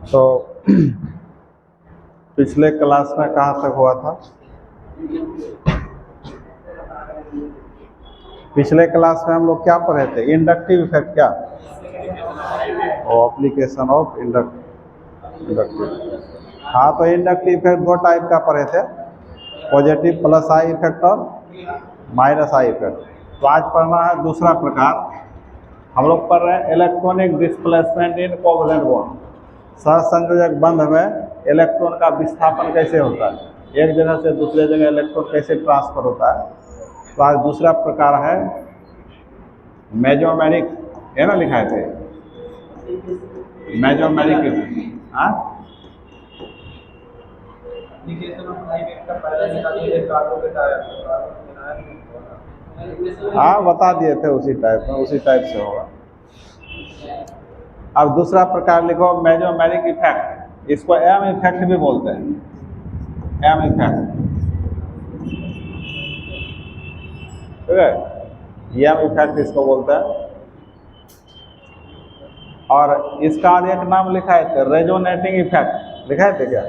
तो पिछले क्लास में कहाँ तक हुआ था? पिछले क्लास में हम लोग क्या पढ़े थे? इंडक्टिव इफेक्ट क्या? और एप्लीकेशन ऑफ इंडक्टिव। हाँ, तो इंडक्टिव इफेक्ट दो टाइप का पढ़े थे, पॉजिटिव प्लस आई इफेक्ट और माइनस आई इफेक्ट। तो आज पढ़ना है दूसरा प्रकार। हम लोग पढ़ रहे हैं electronic displacement in covalent bond. सहसंयोजक बंध में इलेक्ट्रॉन का विस्थापन कैसे होता है, एक जगह से दूसरे जगह इलेक्ट्रॉन कैसे ट्रांसफर होता है। तो आज दूसरा प्रकार है मेजोमेरिक, है ना, लिखाए थे मेजोमेरिक। हाँ, बता दिए थे उसी टाइप में, उसी टाइप से होगा। अब दूसरा प्रकार लिखो मेजोमेरिक इफेक्ट। इसको एम इफेक्ट भी बोलते हैं, एम इफेक्ट, ठीक है, एम इफेक्ट इसको बोलते हैं। और इसका एक नाम लिखा है रेजोनेटिंग इफेक्ट, लिखा है क्या?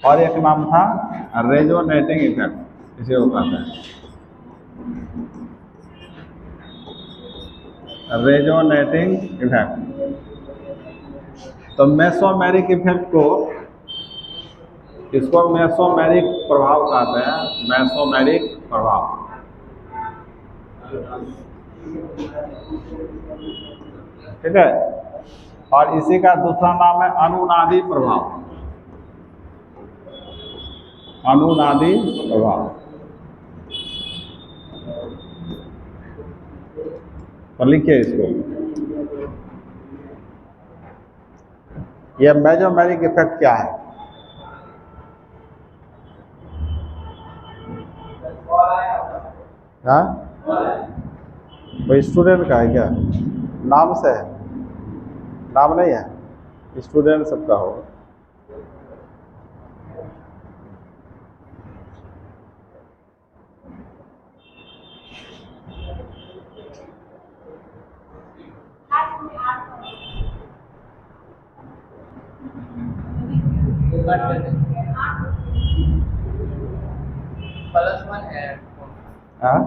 और एक नाम था रेजोनेटिंग इफेक्ट, इसे वो कहते हैं रेजोनेटिंग इफेक्ट। तो मेसोमेरिक इफेक्ट को, इसको मेसोमेरिक प्रभाव कहते हैं, मेसोमेरिक प्रभाव। ठीक है। और इसी का दूसरा नाम है अनुनादी प्रभाव, अनुनादी प्रभाव। तो लिखिए इसको, यह मेजोमेरिक इफेक्ट क्या है? हाँ, कोई स्टूडेंट का है क्या? नाम से है? नाम नहीं है, स्टूडेंट सबका होगा। +1 है, हाँ,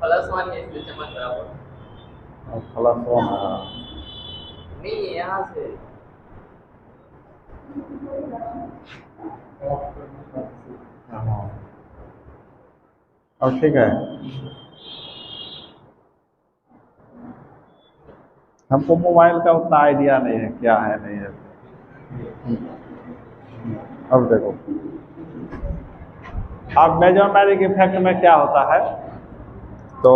+1 है, इसलिए चमक रहा होगा। +1 नहीं, यहाँ से हाँ। और ठीक है, हमको मोबाइल का उतना आइडिया नहीं है क्या है नहीं है। अब देखो, अब मेजोमेरिक इफेक्ट में क्या होता है, तो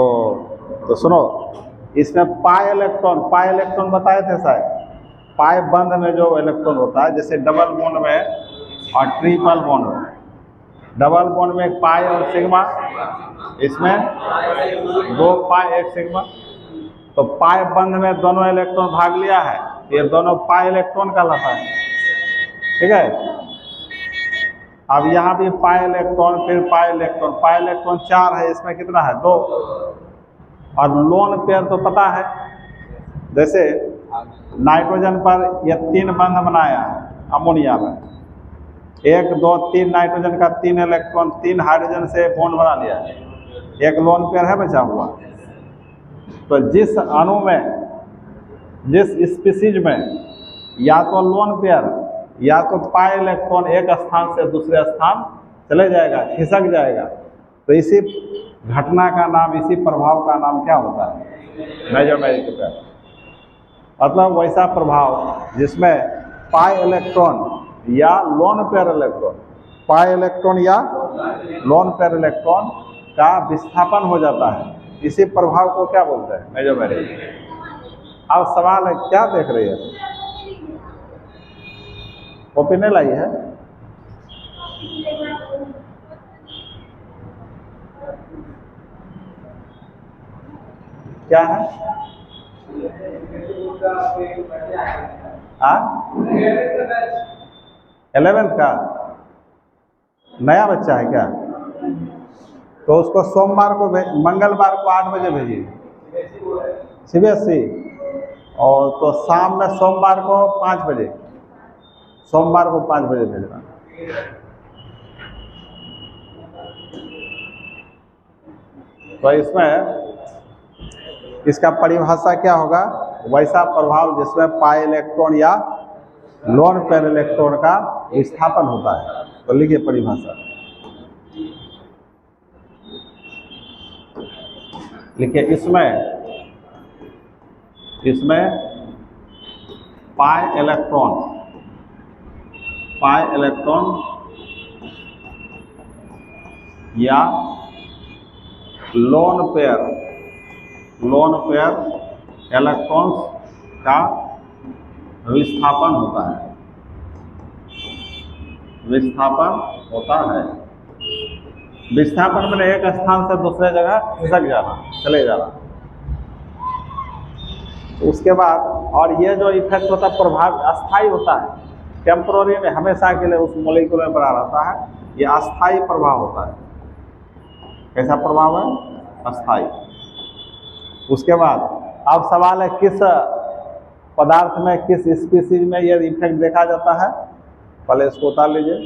सुनो, इसमें पाई इलेक्ट्रॉन बताए थे शायद। पाई बंध में जो इलेक्ट्रॉन होता है, जैसे डबल बॉन्ड में और ट्रिपल बॉन्ड में, डबल बॉन्ड में एक पाई और सिग्मा, इसमें 2 पाई 1 सिग्मा। तो पाई बंध में दोनों इलेक्ट्रॉन भाग लिया है, ये दोनों पाई इलेक्ट्रॉन कहलाता है, ठीक है। अब यहाँ भी पाई इलेक्ट्रॉन, फिर पाई इलेक्ट्रॉन 4 है, इसमें कितना है? 2। और लोन पेयर तो पता है, जैसे नाइट्रोजन पर यह 3 बंध बनाया है अमोनिया में, 1 2 3 नाइट्रोजन का 3 इलेक्ट्रॉन 3 हाइड्रोजन से बॉन्ड बना लिया है, एक लोन पेयर है बचा हुआ। तो जिस अणु में, जिस स्पीसीज में या तो लोन पेयर या तो पाई इलेक्ट्रॉन एक स्थान से दूसरे स्थान चले जाएगा, खिसक जाएगा, तो इसी घटना का नाम, इसी प्रभाव का नाम क्या होता है? Mesomeric effect. मतलब वैसा प्रभाव जिसमें पाई इलेक्ट्रॉन या lone pair electron, pi electron या लोन पेयर इलेक्ट्रॉन का विस्थापन हो जाता है, इसी प्रभाव को क्या बोलते हैं? मेजोमेरिक। अब सवाल है, क्या देख रही है? कॉपी नहीं लाई है? क्या है? हाँ, 11th का नया बच्चा है क्या? तो उसको सोमवार को मंगलवार को 8 बजे भेजिए, CBSE। और तो शाम में सोमवार को 5 बजे, सोमवार को 5 बजे भेजना। तो इसमें इसका परिभाषा क्या होगा? वैसा प्रभाव जिसमें पाई इलेक्ट्रॉन या लोन पेयर इलेक्ट्रॉन का विस्थापन होता है। तो लिखिए परिभाषा, लिखिए इसमें पाई इलेक्ट्रॉन या लोन पेयर इलेक्ट्रॉन्स का विस्थापन होता है, विस्थापन मैंने एक स्थान से दूसरे जगह खिसक जाना, चले जाना। उसके बाद और ये जो इफेक्ट होता है, प्रभाव अस्थाई होता है, टेम्पोररी में हमेशा के लिए उस मॉलिक्यूल में बना रहता है, ये अस्थाई प्रभाव होता है। कैसा प्रभाव है? अस्थाई। उसके बाद अब सवाल है, किस पदार्थ में, किस स्पीसीज में ये इफेक्ट देखा जाता है? पहले इसको उतार लीजिए।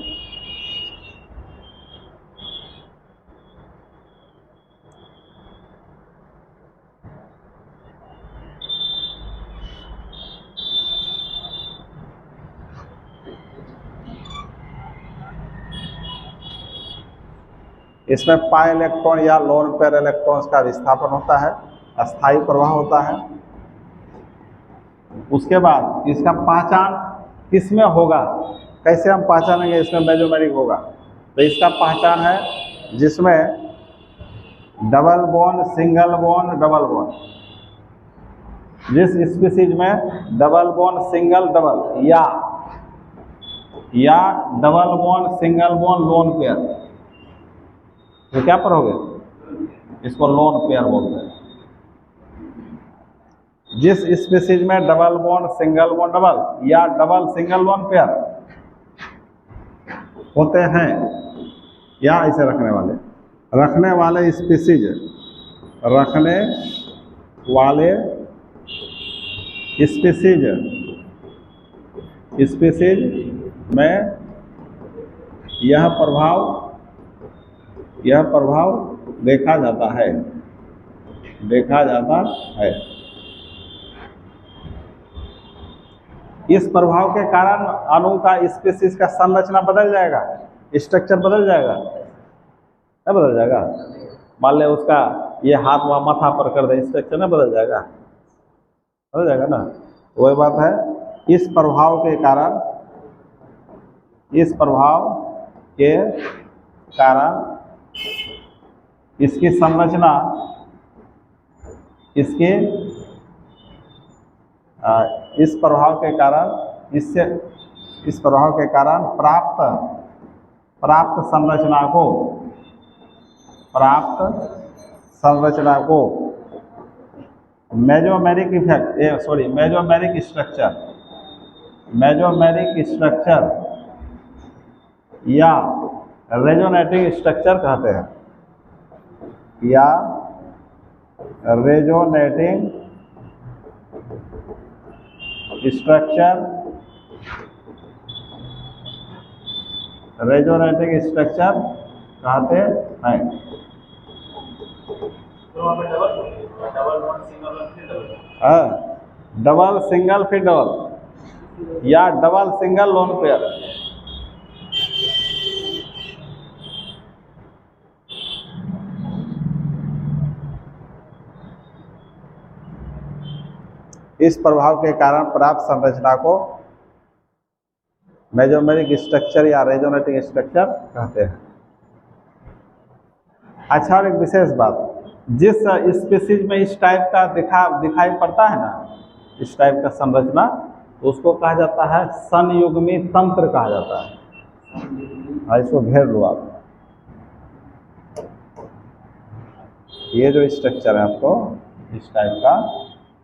इसमें पाई इलेक्ट्रॉन या लोन पेयर इलेक्ट्रॉन्स का विस्थापन होता है, अस्थाई प्रभाव होता है। उसके बाद इसका पहचान किसमें होगा? कैसे हम पहचानेंगे इसमें मेजोमेरिक होगा? तो इसका पहचान है जिसमें double bond, single bond, double bond, जिस स्पीसीज में डबल बॉन्ड, सिंगल डबल या double bond, single bond, lone pair, तो क्या पर हो गए? इसको लोन पेयर बोलते हैं। जिस स्पीसीज में double bond, single bond, double या डबल सिंगल बॉन्ड पेयर होते हैं, या ऐसे रखने वाले स्पीसीज, स्पीसीज में यह प्रभाव देखा जाता है। इस प्रभाव के कारण अणु का, स्पीसीज का संरचना बदल जाएगा, स्ट्रक्चर बदल जाएगा, नहीं बदल जाएगा? मान ले उसका ये हाथ वहाँ माथा पर कर दे, स्ट्रक्चर नहीं बदल जाएगा? बदल जाएगा ना। वही बात है, इस प्रभाव के कारण इसकी संरचना, इस प्रभाव के कारण प्राप्त संरचना को मेजोमेरिक स्ट्रक्चर या रेजोनेटिंग स्ट्रक्चर कहते हैं, रेजोनेटिंग स्ट्रक्चर कहते हैं। डबल सिंगल फिर डबल या डबल सिंगल लोन पेयर। इस प्रभाव के कारण प्राप्त संरचना को मेसोमेरिक स्ट्रक्चर या रेजोनेटिंग स्ट्रक्चर कहते हैं। अच्छा, और एक विशेष बात, जिस स्पीसीज में इस टाइप का दिखाई पड़ता है ना, इस टाइप का संरचना, तो उसको कहा जाता है संयुग्मी तंत्र कहा जाता है। इसको घेर लो आप। ये जो स्ट्रक्चर है आपको इस टाइप का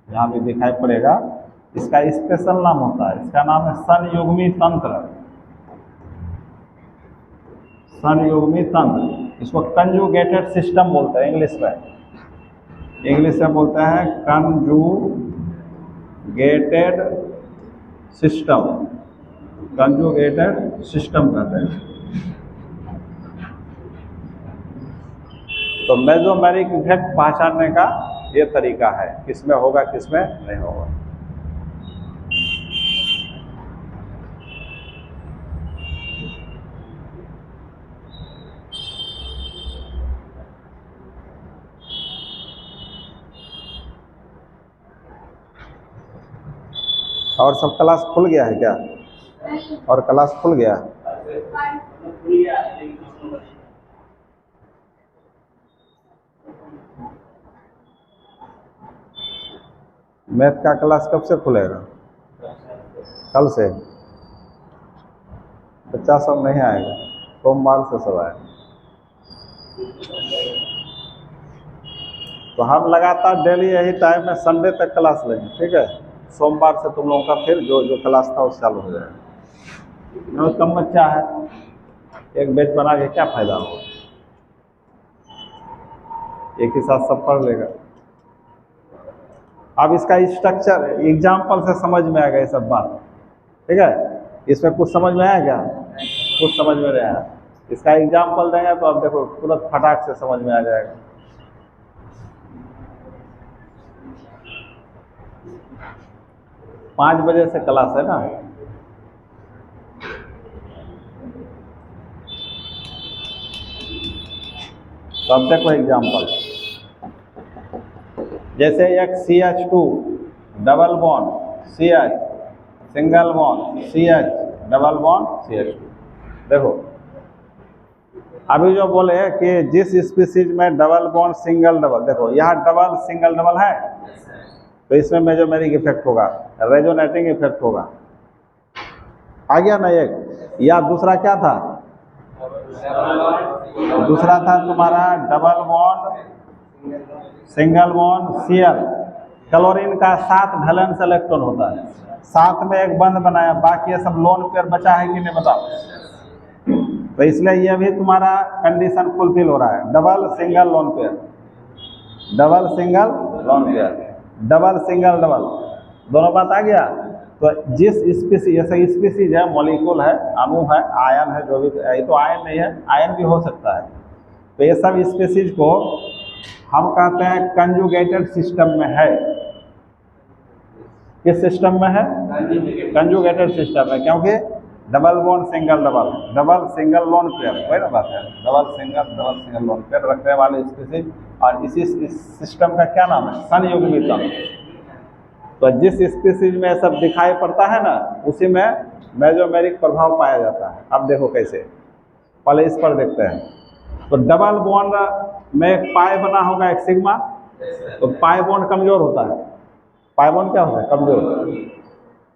यहाँ भी दिखाई पड़ेगा, इसका स्पेशल नाम होता है, इसका नाम है संयुग्मी तंत्र। संयुग्मी तंत्र, इसको कंजुगेटेड सिस्टम बोलते हैं इंग्लिश में। इंग्लिश में बोलते हैं कंजुगेटेड सिस्टम, कंजुगेटेड सिस्टम कहते हैं। तो मेसोमेरिक इफेक्ट पहचानने का ये तरीका है, किसमें होगा किसमें नहीं होगा। और सब क्लास खुल गया है क्या? और क्लास खुल गया? मैथ का क्लास कब से खुलेगा? कल से? बच्चा सब नहीं आएगा, सोमवार से सब आएगा। तो हम लगातार डेली यही टाइम में संडे तक क्लास लेंगे, ठीक है? सोमवार से तुम लोगों का फिर जो क्लास था वो चालू हो जाएगा। और कम बच्चा है, एक बैच बना के क्या फायदा होगा? एक ही साथ सब पढ़ लेगा। अब इसका स्ट्रक्चर एग्जाम्पल से समझ में आएगा ये सब बात, ठीक है? इसमें कुछ समझ में आया क्या? कुछ समझ में नहीं आया, इसका एग्जाम्पल देंगे तो अब देखो तुरंत फटाक से समझ में आ जाएगा। पाँच बजे से क्लास है ना? तो अब देखो एग्जाम्पल, जैसे एक CH2 double bond CH, single bond CH, double bond CH2। देखो अभी जो बोले कि जिस स्पीसीज में डबल बॉन्ड सिंगल डबल, देखो यहाँ डबल सिंगल डबल है, तो इसमें मेसोमेरिक इफेक्ट होगा, रेजोनेटिंग इफेक्ट होगा। आ गया ना एक? या दूसरा क्या था? दूसरा था तुम्हारा double bond single bond Cl, chlorine का 7 वैलेंस इलेक्ट्रॉन होता है, 7 में एक बंद बनाया, बाकी ये सब लोन पेयर बचा है कि नहीं बताओ? तो इसलिए ये भी तुम्हारा कंडीशन फुलफिल हो रहा है, double single lone pair, double single lone pair, double single double, दोनों बात आ गया। तो जिस स्पीसीज, जैसे स्पीसीज है, मॉलिक्यूल है, अणु है, आयन है, जो भी, ये तो आयन नहीं है, आयन भी हो सकता है। तो ये सब स्पीसीज को हम कहते हैं कंजुगेटेड सिस्टम में है। किस सिस्टम में है? कंजुगेटेड सिस्टम है, क्योंकि double bond single double, double single lone pair, वही ना बात है, डबल सिंगल लोन पेयर रखने वाले स्पीसीज। और इसी सिस्टम का क्या नाम है? संयुग्मी तंत्र। तो जिस स्पीसीज में सब दिखाई पड़ता है ना, उसी में मेसोमेरिक प्रभाव पाया जाता है। अब देखो कैसे, पहले इस पर देखते हैं। तो डबल बॉन्ड में एक पाई बना होगा, एक सिग्मा, तो पाई बॉन्ड कमजोर होता है। पाई बॉन्ड क्या होता है? कमजोर।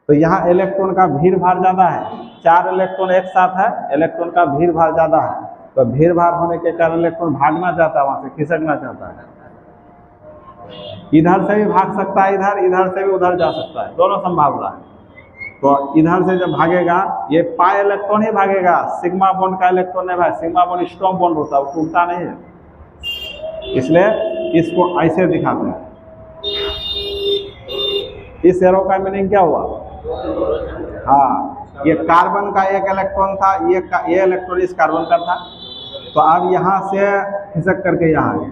तो यहाँ इलेक्ट्रॉन का भीड़ भार ज़्यादा है, 4 इलेक्ट्रॉन एक साथ है, इलेक्ट्रॉन का भीड़ भार ज़्यादा है, तो भीड़ भार होने के कारण इलेक्ट्रॉन भागना चाहता है, वहाँ से खिसकना चाहता है। इधर से भी भाग सकता है, इधर से भी उधर जा सकता है, दोनों संभावना है। तो इधर से जब भागेगा, ये पाई इलेक्ट्रॉन ही भागेगा, सिग्मा बॉन्ड का इलेक्ट्रॉन नहीं भाग, सिग्मा बॉन्ड स्ट्रॉन्ग बॉन्ड होता है, वो टूटता नहीं है, इसलिए इसको ऐसे दिखाते हैं। इस एरो का मीनिंग क्या हुआ? हाँ, ये कार्बन का एक इलेक्ट्रॉन था, ये इलेक्ट्रॉन इस कार्बन का था, तो अब यहाँ से खिसक करके यहाँ आ गया।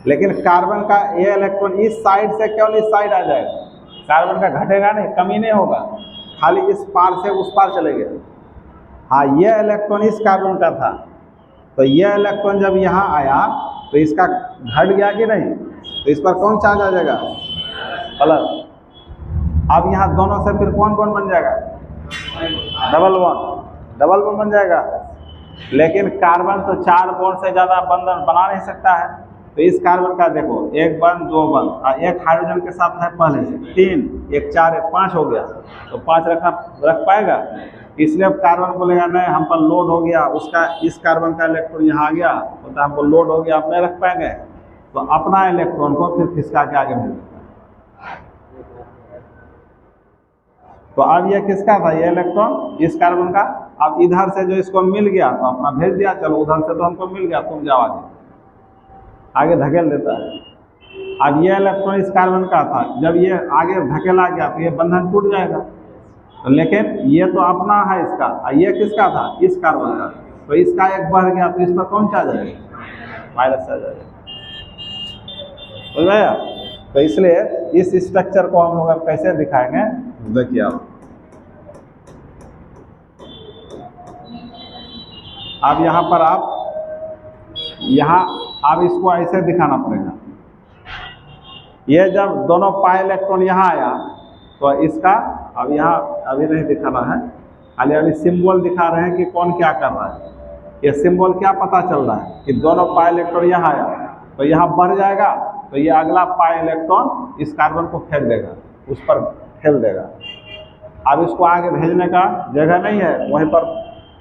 लेकिन कार्बन का ये इलेक्ट्रॉन इस साइड से केवल इस साइड आ जाएगा, कार्बन का घटेगा नहीं, कमी नहीं होगा, खाली इस पार से उस पार चले गए। हाँ, ये इलेक्ट्रॉन इस कार्बन का था, तो ये इलेक्ट्रॉन जब यहाँ आया तो इसका घट गया कि नहीं? तो इस पर कौन चार्ज आ जाएगा? प्लस। अब यहाँ दोनों से फिर कौन कौन बन जाएगा? डबल बॉन्ड बन जाएगा। लेकिन कार्बन तो 4 बॉन्ड से ज़्यादा बंधन बना नहीं सकता है, तो इस कार्बन का देखो 1 बंध 2 बंध और एक हाइड्रोजन के साथ है पहले से 3, 1 4 1 5 हो गया, तो 5 रख पाएगा? इसलिए कार्बन बोलेगा नहीं, हम पर लोड हो गया, उसका इस कार्बन का इलेक्ट्रॉन यहाँ आ गया, तो हमको लोड हो गया, हम नहीं रख पाएंगे, तो अपना इलेक्ट्रॉन को फिर खिसका के आगे भेज देता है। तो अब ये किसका था? ये इलेक्ट्रॉन इस कार्बन का। अब इधर से जो इसको मिल गया तो अपना भेज दिया, चलो उधर से तो हमको मिल गया, तुम जाओ आगे धकेल देता है। अब ये इलेक्ट्रॉन इस कार्बन का था, जब ये आगे धकेला गया तो ये बंधन टूट जाएगा, तो लेकिन ये तो अपना है इसका, और ये किसका था? इस कार्बन का। तो इसका एक बढ़ गया तो इस पर कौन सा जाएगा? माइनस आ जाएगा। समझ आया? तो इसलिए इस स्ट्रक्चर को हम लोग कैसे दिखाएंगे, देखिए आप। अब यहाँ पर आप इसको ऐसे दिखाना पड़ेगा। ये जब दोनों पाई इलेक्ट्रॉन यहाँ आया तो इसका अब यहाँ अभी नहीं दिखाना है, खाली अभी सिंबल दिखा रहे हैं कि कौन क्या कर रहा है। ये सिंबल क्या पता चल रहा है कि दोनों पाई इलेक्ट्रॉन यहाँ आया तो यहाँ बढ़ जाएगा, तो ये अगला पाई इलेक्ट्रॉन इस कार्बन को फेंक देगा, उस पर फेंक देगा। अब इसको आगे भेजने का जगह नहीं है, वहीं पर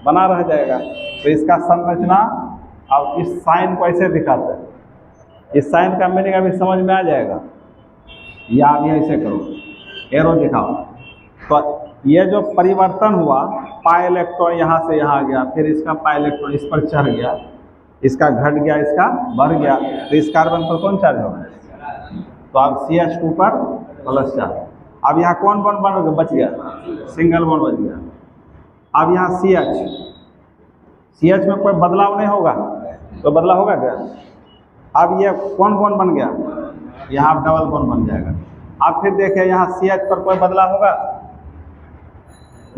बना रह जाएगा। तो इसका संरचना अब इस साइन को ऐसे दिखाते हैं। इस साइन का मीनिंग अभी समझ में आ जाएगा, या अभी ऐसे करो, एरो दिखाओ। तो ये जो परिवर्तन हुआ, पाई इलेक्ट्रॉन यहाँ से यहाँ आ गया, फिर इसका पाई इलेक्ट्रॉन इस पर चढ़ गया, इसका घट गया, इसका बढ़ गया, तो इस कार्बन पर कौन चार्ज होगा? तो अब CH2 पर प्लस चार्ज। अब यहाँ कौन बॉन्ड बच गया? सिंगल बॉन्ड बच गया। अब यहाँ CH में कोई बदलाव नहीं होगा, तो बदलाव होगा क्या? अब ये कौन बॉन्ड बन गया? यहाँ डबल बॉन्ड बन जाएगा। अब फिर देखिए यहाँ CH पर कोई बदलाव होगा?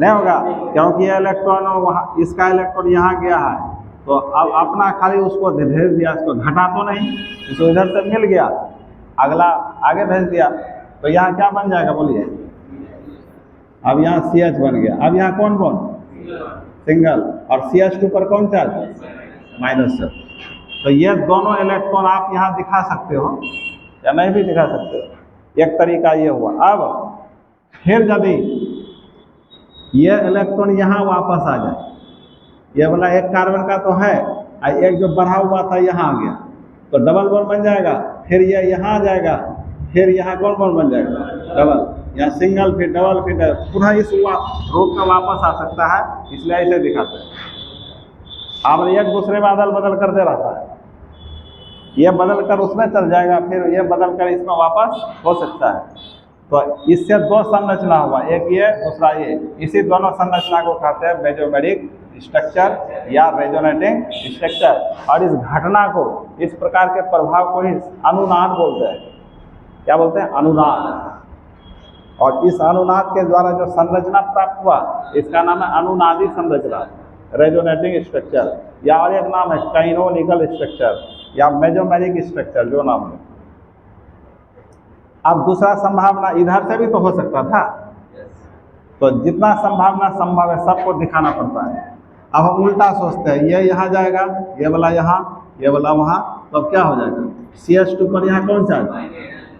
नहीं होगा, क्योंकि ये इलेक्ट्रॉन वहाँ, इसका इलेक्ट्रॉन यहाँ गया है, तो अब अपना खाली उसको भेज दिया, इसको घटा तो नहीं, इसको इधर से मिल गया, अगला आगे भेज दिया, तो यहाँ क्या बन जाएगा बोलिए? अब यहाँ CH बन गया। अब यहाँ कौन बॉन्ड? सिंगल। और CH2 पर कौन चार्ज? Minus charge. तो ये दोनों इलेक्ट्रॉन आप यहाँ दिखा सकते हो या नहीं भी दिखा सकते हो। एक तरीका ये हुआ। अब फिर यदि ये इलेक्ट्रॉन यहाँ वापस आ जाए, ये वाला एक कार्बन का तो है, और एक जो बढ़ा हुआ था यहाँ आ गया, तो डबल बॉन्ड बन जाएगा। फिर ये यहाँ आ जाएगा, फिर यहाँ कौन बॉन्ड बन जाएगा? डबल। यहाँ सिंगल, फिर डबल, फिर पुनः इस रूप में वापस आ सकता है, इसलिए ऐसे दिखाते हैं। अब एक दूसरे में अदल बदल करते रहता है, ये बदल कर उसमें चल जाएगा, फिर ये बदल कर इसमें वापस हो सकता है। तो इससे दो संरचना हुआ, एक ये दूसरा ये। इसी दोनों संरचना को कहते हैं मेसोमेरिक स्ट्रक्चर या रेजोनेटिंग स्ट्रक्चर। और इस घटना को, इस प्रकार के प्रभाव को ही अनुनाद बोलते हैं। क्या बोलते हैं? अनुनाद। और इस अनुनाद के द्वारा जो संरचना प्राप्त हुआ, इसका नाम है अनुनादी संरचना, रेजोनेटिंग स्ट्रक्चर, या और एक नाम है कैनोनिकल स्ट्रक्चर या मेसोमेरिक स्ट्रक्चर, जो नाम है। अब दूसरा संभावना इधर से भी तो हो सकता था, तो जितना संभावना संभव है सबको दिखाना पड़ता है। अब हम उल्टा सोचते हैं, ये यहाँ जाएगा, ये वाला यहाँ, ये वाला वहाँ, तो अब क्या हो जाएगा? CH2 पर यहाँ कौन चार्ज?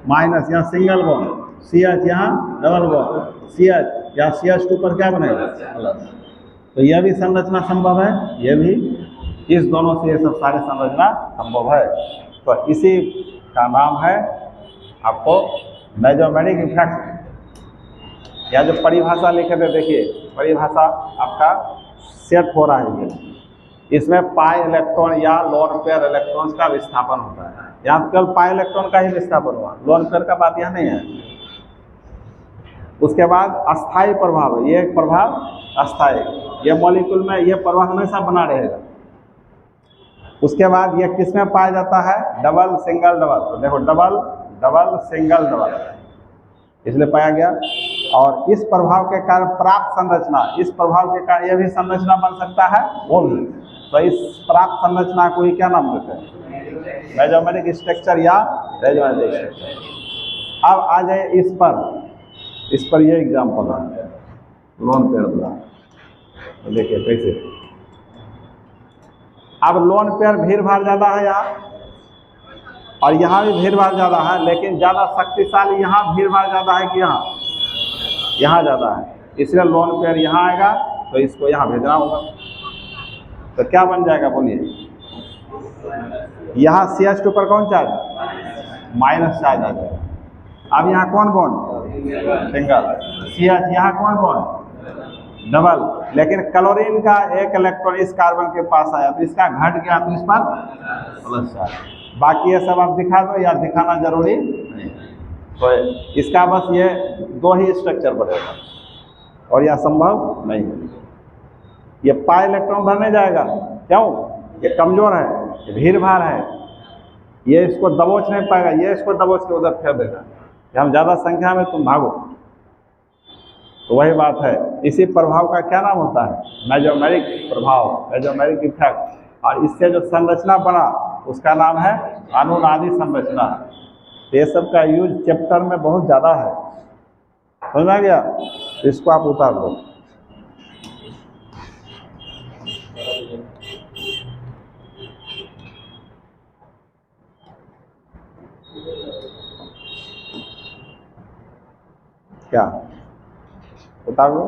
माइनस। यहाँ सिंगल बॉन्ड, CH यहाँ डबल बॉन्ड, CH या CH2 पर क्या बनेगा? प्लस। तो यह भी संरचना संभव है, ये भी। इस दोनों से ये सब सारी संरचना संभव है। तो इसी का नाम है आपको मेसोमेरिक इफेक्ट। या जो परिभाषा लिखे थे, देखिए परिभाषा आपका सेट हो रहा है। इसमें पाई इलेक्ट्रॉन या लोन पेयर इलेक्ट्रॉन्स का विस्थापन होता है। यहाँ तो केवल पाई इलेक्ट्रॉन का ही विस्थापन हुआ, लोन पेयर का बात यहाँ नहीं है। उसके बाद अस्थाई प्रभाव है, ये एक प्रभाव अस्थाई, ये मॉलिक्यूल में ये प्रभाव हमेशा बना रहेगा। उसके बाद ये किस में पाया जाता है? Double, single, double. तो देखो डबल, डबल, सिंगल, डबल, इसलिए पाया गया। और इस प्रभाव के कारण प्राप्त संरचना, इस प्रभाव के कारण यह भी संरचना बन सकता है, वो भी। तो इस प्राप्त संरचना को ही क्या नाम देते हैं? मेसोमेरिक स्ट्रक्चर या रेजोनेटिंग स्ट्रक्चर। अब आ जाए इस पर ये एग्जाम्पल है लोन पेयर का। तो देखिए कैसे, अब लोन पेयर भीड़ भाड़ ज़्यादा है यहाँ, और यहाँ भी भीड़ भाड़ ज़्यादा है, लेकिन ज़्यादा शक्तिशाली यहाँ भीड़ भाड़ ज़्यादा है कि यहाँ ज़्यादा है, इसलिए लोन पेयर यहाँ आएगा तो इसको यहाँ भेजना होगा। तो क्या बन जाएगा बोलिए, यहाँ CH2 पर कौन चार्ज, माइनस चार्ज आ जाएगा। अब यहाँ कौन बॉन्ड, सिंगल, CH, यहाँ कौन बॉन्ड, डबल, लेकिन क्लोरीन का एक इलेक्ट्रॉन इस कार्बन के पास आया तो इसका घट गया तो इस पर प्लस चार्ज। बाकी ये सब आप दिखा दो या दिखाना जरूरी नहीं, तो इसका बस ये दो ही स्ट्रक्चर बनेगा और यह संभव नहीं है। ये पाई इलेक्ट्रॉन भरने जाएगा, क्यों, ये कमजोर है, ये भीड़ भाड़ है, ये इसको दबोच नहीं पाएगा, ये इसको दबोच के उधर फेंक देगा कि हम ज़्यादा संख्या में तुम भागो। तो वही बात है, इसी प्रभाव का क्या नाम होता है, मेजोमेरिक प्रभाव, मेजोमेरिक इफेक्ट। और इससे जो संरचना बना उसका नाम है अनुनादी संरचना। तो ये सब का यूज चैप्टर में बहुत ज़्यादा है, समझ आ गया, तो इसको आप उतार दो। क्या उतार दो।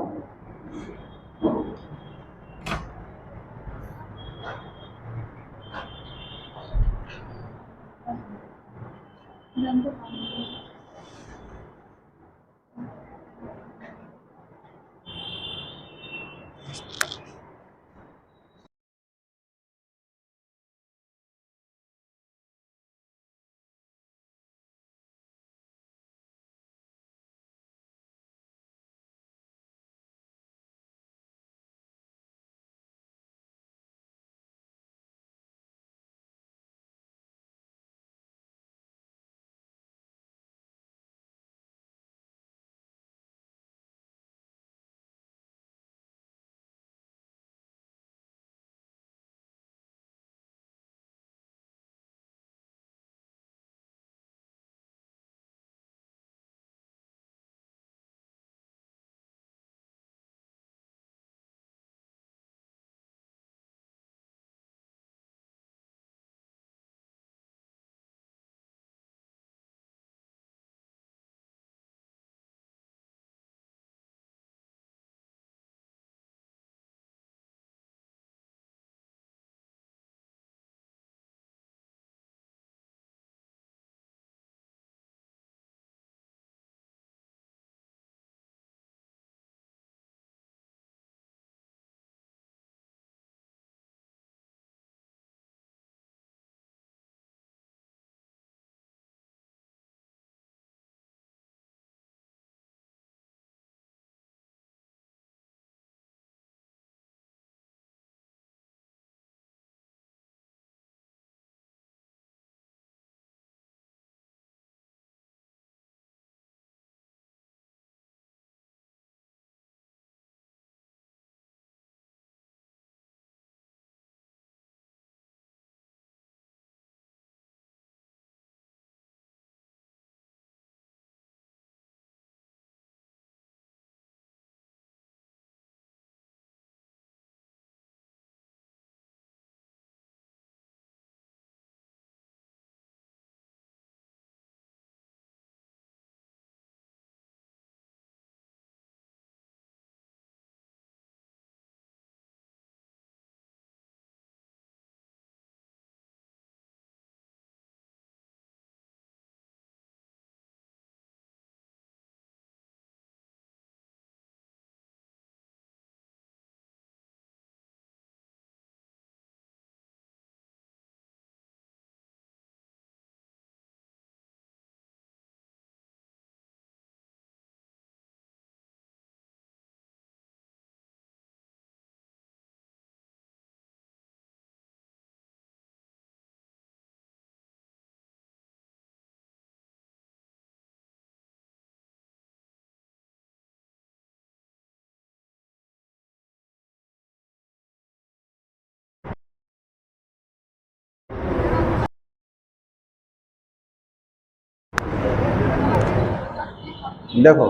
देखो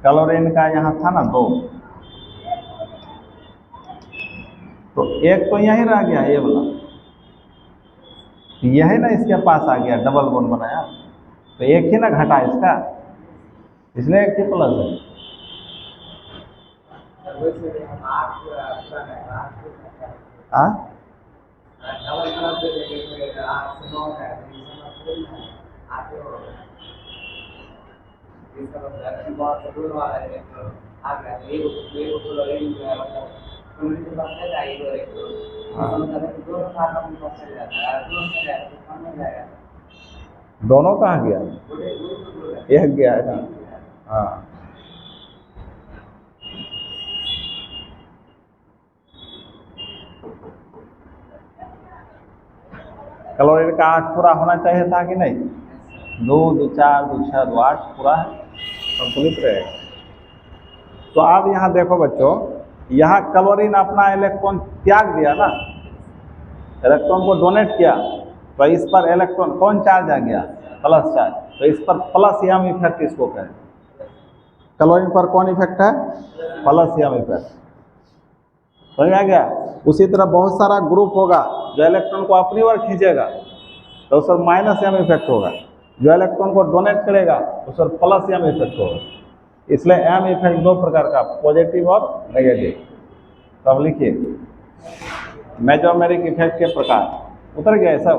क्लोरीन का यहाँ था ना 2, तो एक तो यहीं रह गया ये वाला, यही ना इसके पास आ गया, डबल बॉन्ड बनाया, तो एक ही ना घटा इसका, इसलिए एक ही प्लस है। हाँ दोनों कहाँ गया, एक गया है ना। हाँ क्लोरीन का 8 पूरा होना चाहिए था कि नहीं, 2 2 4 2 6 2 8 पूरा है, संतुलित रहेगा। तो अब यहाँ देखो बच्चों, यहाँ क्लोरीन अपना इलेक्ट्रॉन त्याग दिया ना, इलेक्ट्रॉन को डोनेट किया, तो इस पर इलेक्ट्रॉन कौन चार्ज आ गया, प्लस चार्ज, तो इस पर प्लस यम इफेक्ट इसको कहें। क्लोरीन पर कौन इफेक्ट है, प्लस यम इफेक्ट, समझ आ गया। उसी तरह बहुत सारा ग्रुप होगा जो इलेक्ट्रॉन को अपनी ओर खींचेगा तो उस पर माइनस यम इफेक्ट होगा, जो इलेक्ट्रॉन को डोनेट करेगा उस पर प्लस यम इफेक्ट होगा। इसलिए एम इफेक्ट 2 प्रकार का, पॉजिटिव और नेगेटिव। तो अब लिखिए मेजोमेरिक इफेक्ट के प्रकार, उतर गया है सब।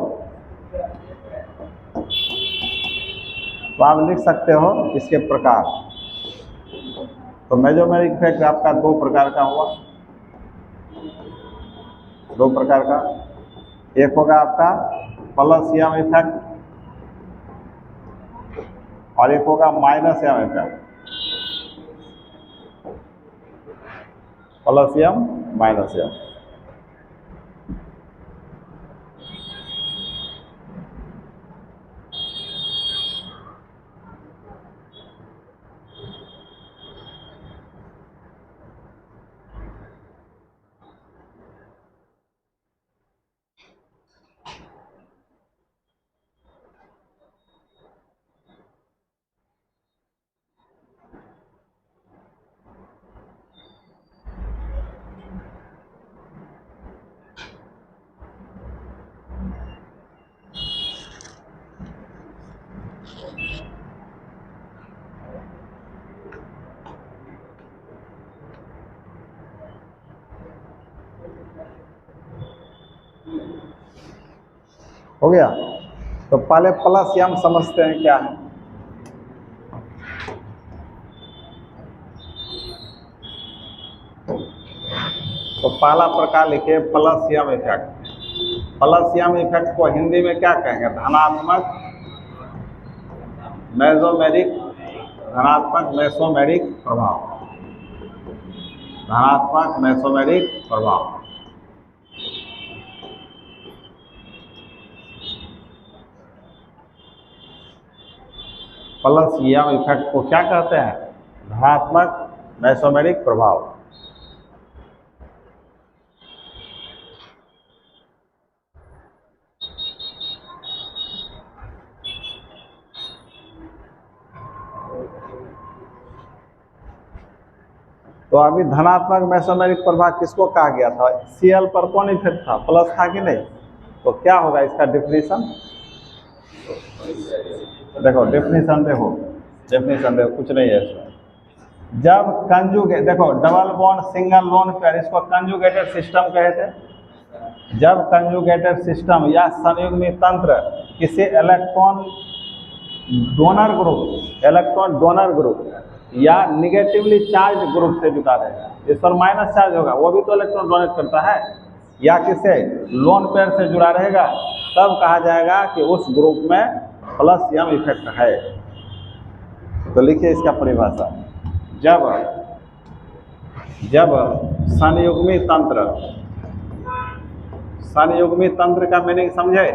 तो आप लिख सकते हो इसके प्रकार। तो मेजोमेरिक इफेक्ट आपका 2 प्रकार का हुआ, 2 प्रकार का, एक होगा आपका प्लस यम इफेक्ट और एक होगा माइनस यम इफेक्ट, प्लस यम माइनस यम। हो गया। तो पहले प्लस यम समझते हैं क्या है। तो पहला प्रकार लिखिए प्लस यम इफेक्ट। प्लस यम इफेक्ट को हिंदी में क्या कहेंगे, धनात्मक मेसोमेरिक, धनात्मक मेसोमेरिक प्रभाव, धनात्मक मेसोमेरिक प्रभाव। प्लस यम इफेक्ट को क्या कहते हैं, धनात्मक मेसोमेरिक प्रभाव। तो अभी धनात्मक मेसोमेरिक प्रभाव किसको कहा गया था, Cl पर कौन इफेक्ट था, प्लस था कि नहीं। तो क्या होगा इसका डेफिनेशन, देखो डेफिनेशन देखो, डेफिनेशन देखो, कुछ नहीं है इसमें। जब कंजुगेट, देखो double bond single lone pair, इसको कंजुगेटेड सिस्टम कहे थे। जब कंजुगेटेड सिस्टम या संयुग्मी तंत्र किसी इलेक्ट्रॉन डोनर ग्रुप या निगेटिवली चार्ज ग्रुप से जुड़ा रहेगा, इस पर माइनस चार्ज होगा, वो भी तो इलेक्ट्रॉन डोनेट करता है, या किसे लोन पेयर से जुड़ा रहेगा, तब कहा जाएगा कि उस ग्रुप में प्लस यम इफेक्ट है। तो लिखिए इसका परिभाषा, जब संयुग्मी तंत्र का मीनिंग समझे,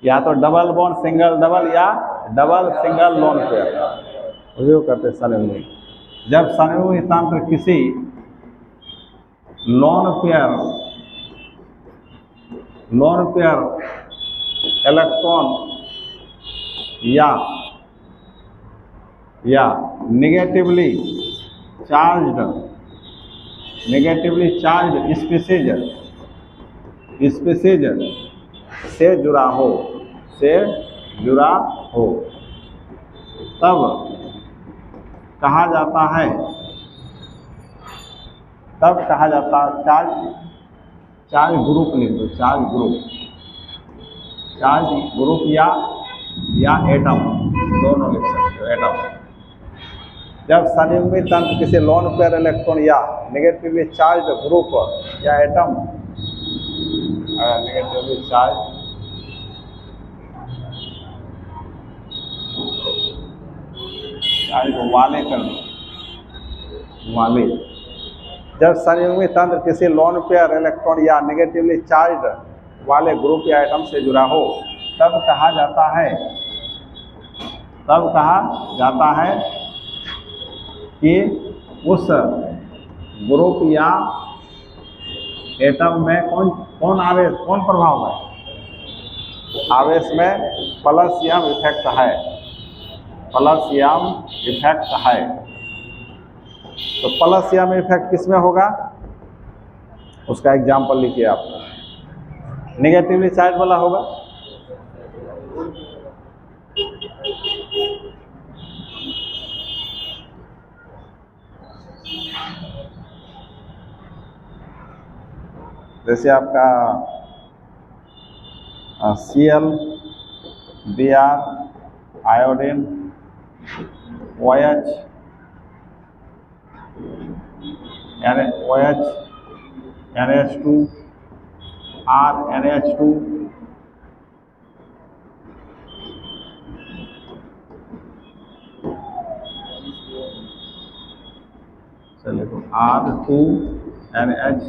या तो डबल बॉन्ड सिंगल डबल या डबल सिंगल लोन पेयर, वो करते संयुग्मी। जब संयुग्मी तंत्र किसी लोन पेयर इलेक्ट्रॉन या या नेगेटिवली चार्ज्ड स्पीसीज से जुड़ा हो तब कहा जाता है चार्ज ग्रुप लिख दो, चार्ज ग्रुप या एटम, दोनों लिख सकते हो एटम। जब संयुग्मी तंत्र किसी लोन पेयर इलेक्ट्रॉन या नेगेटिवली चार्ज ग्रुप या एटम नेगेटिवली चार्ज वाले कर दो, जब संयुग्मी तंत्र किसी लोन पेयर इलेक्ट्रॉन या नेगेटिवली चार्ज वाले ग्रुप या एटम से जुड़ा हो तब कहा जाता है कि उस ग्रुप या एटम में कौन प्रभाव है? आवेश में प्लस यम इफेक्ट है। तो प्लस यम इफेक्ट किस में होगा? उसका एग्जाम्पल लिखिए आप। नेगेटिवली चार्ज वाला होगा। जैसे आपका Cl, Br, iodine, OH, NH2, R, NH2, चलिए तो R2NH,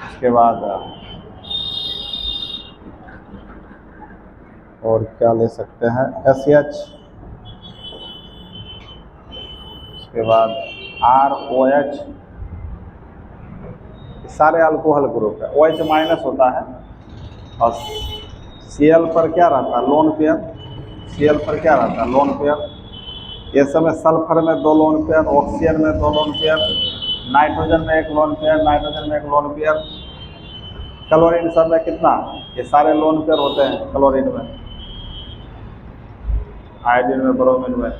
इसके बाद और क्या ले सकते हैं? SH, उसके बाद ROH, सारे अल्कोहल ग्रुप है। OH माइनस होता है और Cl पर क्या रहता है? Lone pair. ये समय सल्फर में 2 लोन पेयर, ऑक्सीजन में 2 लोन पेयर, नाइट्रोजन में 1 लोन पेयर, क्लोरीन सब में कितना? ये सारे लोन पेयर होते हैं क्लोरीन में, आयोडीन में, ब्रोमीन में।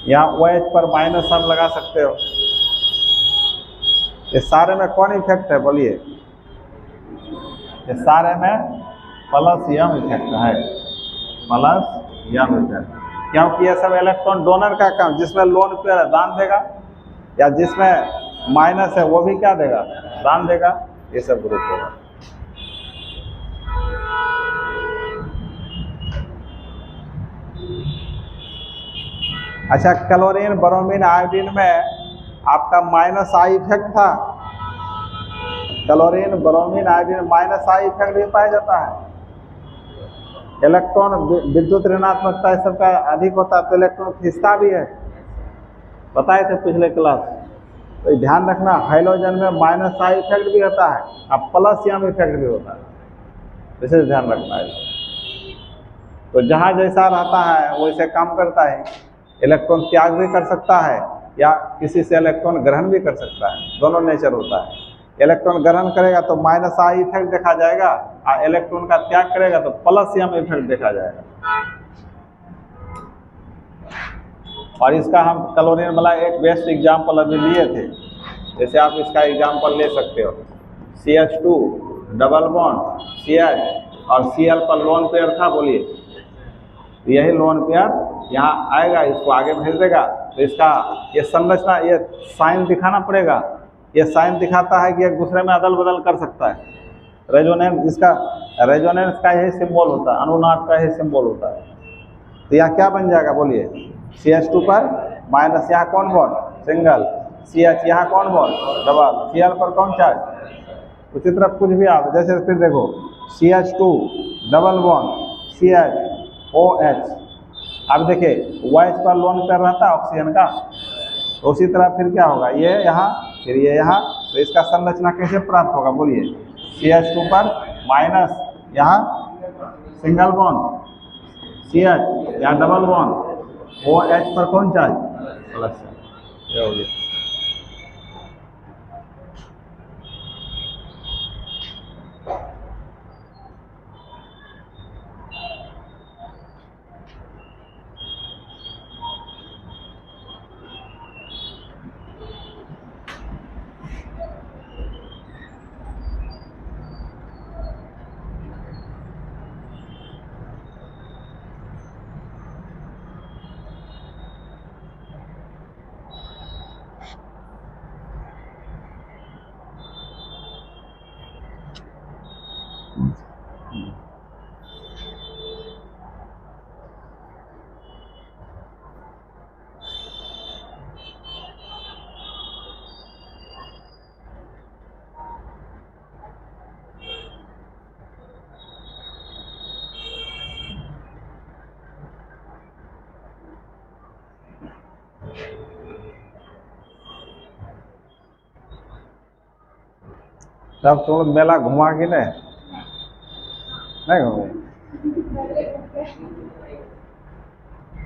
यहाँ OH पर माइनस हम लगा सकते हो। ये सारे में कौन इफेक्ट है बोलिए? ये सारे में प्लस यम इफेक्ट है, क्योंकि ये सब इलेक्ट्रॉन डोनर का काम, जिसमें लोन पेयर है दान देगा, या जिसमें माइनस है वो भी क्या देगा? दान देगा। ये सब ग्रुप होगा। अच्छा, क्लोरीन, ब्रोमीन, आयोडीन में आपका माइनस आई इफेक्ट था। Chlorine, bromine, iodine minus I effect भी पाया जाता है। इलेक्ट्रॉन विद्युत ऋणात्मकता इस सबका अधिक होता है तो इलेक्ट्रॉन खींचता भी है, बताए थे पिछले क्लास। तो ध्यान रखना, हाइड्रोजन में माइनस आई इफेक्ट भी होता है और प्लस यम इफेक्ट भी होता है, विशेष ध्यान रखना है। तो जहाँ जैसा रहता है वैसे काम करता है। इलेक्ट्रॉन त्याग भी कर सकता है या किसी से इलेक्ट्रॉन ग्रहण भी कर सकता है, दोनों नेचर होता है। इलेक्ट्रॉन ग्रहण करेगा तो माइनस आई इफेक्ट देखा जाएगा, और इलेक्ट्रॉन का त्याग करेगा तो प्लस यम इफेक्ट देखा जाएगा। और इसका हम क्लोरीन वाला एक बेस्ट एग्जाम्पल अभी लिए थे। जैसे आप इसका एग्जाम्पल ले सकते हो, CH2 डबल बॉन्ड CH और Cl पर लोन पेयर था, बोलिए यही लोन पेयर यहाँ आएगा, इसको आगे भेज देगा। तो इसका ये संरचना, ये साइन दिखाना पड़ेगा। ये साइन दिखाता है कि एक दूसरे में अदल बदल कर सकता है। रेजोनेंस, इसका रेजोनेंस का यही सिंबल होता है, अनुनाद का यही सिंबल होता है। तो यहाँ क्या बन जाएगा बोलिए? CH2 पर माइनस, यहाँ कौन बॉन्ड? सिंगल। CH, यहाँ कौन बॉन्ड? डबल। Cl पर कौन चार्ज? उसी तरफ कुछ भी आप, जैसे फिर देखो CH2 double bond CH OH। अब देखिए OH पर लोन पेयर रहता है ऑक्सीजन का, तो उसी तरह फिर क्या होगा? ये यहाँ, फिर ये यहाँ। तो इसका संरचना कैसे प्राप्त होगा बोलिए? CH2 पर माइनस, यहाँ सिंगल बॉन्ड CH या डबल बॉन्ड OH पर कौन चार्ज प्लस है। ये हो गया। तब तुम मेला घुमा कि नहीं घूमे?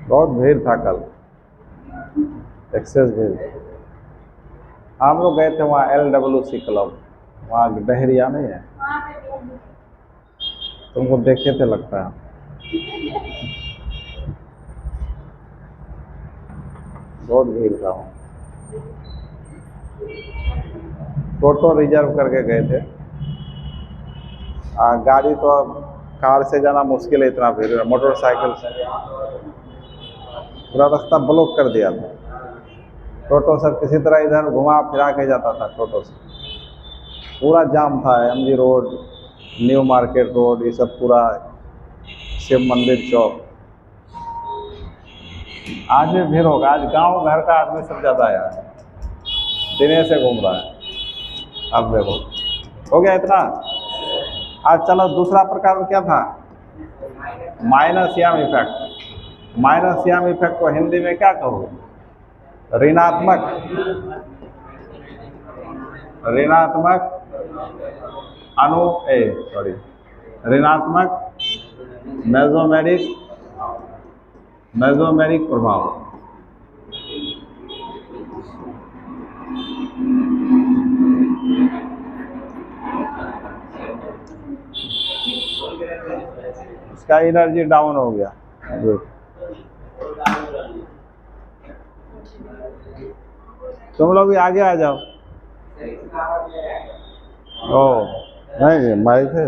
बहुत भीड़ था कल, एक्सेस भीड़। हम लोग गए थे वहाँ LWC क्लब, वहाँ डहरिया नहीं है, तुमको देखे थे लगता है। बहुत भीड़ था वहाँ। टोटो रिजर्व करके गए थे। गाड़ी तो अब कार से जाना मुश्किल है, इतना भीड़ है। मोटरसाइकिल से पूरा रास्ता ब्लॉक कर दिया था। टोटो सब किसी तरह इधर घुमा फिरा के जाता था टोटो से। पूरा जाम था, MG road, new market road, ये सब पूरा, शिव मंदिर चौक। आज भी भीड़ होगा। आज गांव घर का आदमी सब ज़्यादा आया है, दिने से घूम रहा है। अब देखो हो गया इतना। आज चलो दूसरा प्रकार क्या था, माइनस याम इफेक्ट। माइनस याम इफेक्ट को हिंदी में क्या कहोगे? ऋणात्मक, ऋणात्मक ऋणात्मक मेसोमेरिक प्रभाव। इसका एनर्जी डाउन हो गया। तुम लोग भी आगे आ जाओ। ओ नहीं, माइक है।